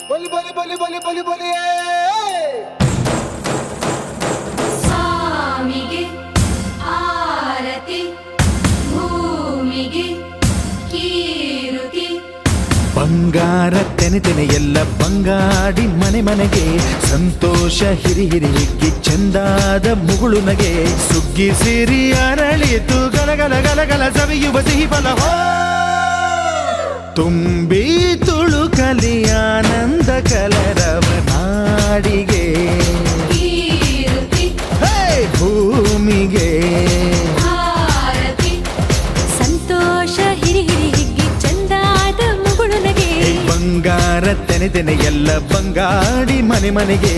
ಬಲಿ ಬಲಿ ಬಲಿ ಬಲಿ ಬಲಿ ಬಲಿ ಸ್ವಾಮಿಗೆ ಆರತಿ ಭೂಮಿಗೆ ಕೀರುತಿ ಬಂಗಾರ ತೆನೆ ತೆನೆ ಎಲ್ಲ ಬಂಗಾಡಿ ಮನೆ ಮನೆಗೆ ಸಂತೋಷ ಹಿರಿ ಹಿರಿ ಹಿಗ್ಗಿ ಚಂದಾದ ಮುಗುಳು ನಗೆ ಸುಗ್ಗಿ ಸಿರಿ ಅರಳಿತು ಗಲಗಲ ಗಲಗಲ ಸವಿಯುವ ಸಿಹಿ ಫಲ ತುಂಬಿ ತುಳುಕಲಿ ಆನಂದ ಕಲರವ ನಾಡಿಗೆ ಕೀರುತಿ ಭೂಮಿಗೆ ಆರತಿ ಸಂತೋಷ ಹಿರಿ ಹಿರಿ ಹಿಗ್ಗಿ ಚಂದಾದ ಮುಗುಳು ನಗೆ ಬಂಗಾರ ತೆನೆ ತೆನೆ ಎಲ್ಲ ಬಂಗಾಡಿ ಮನೆ ಮನೆಗೆ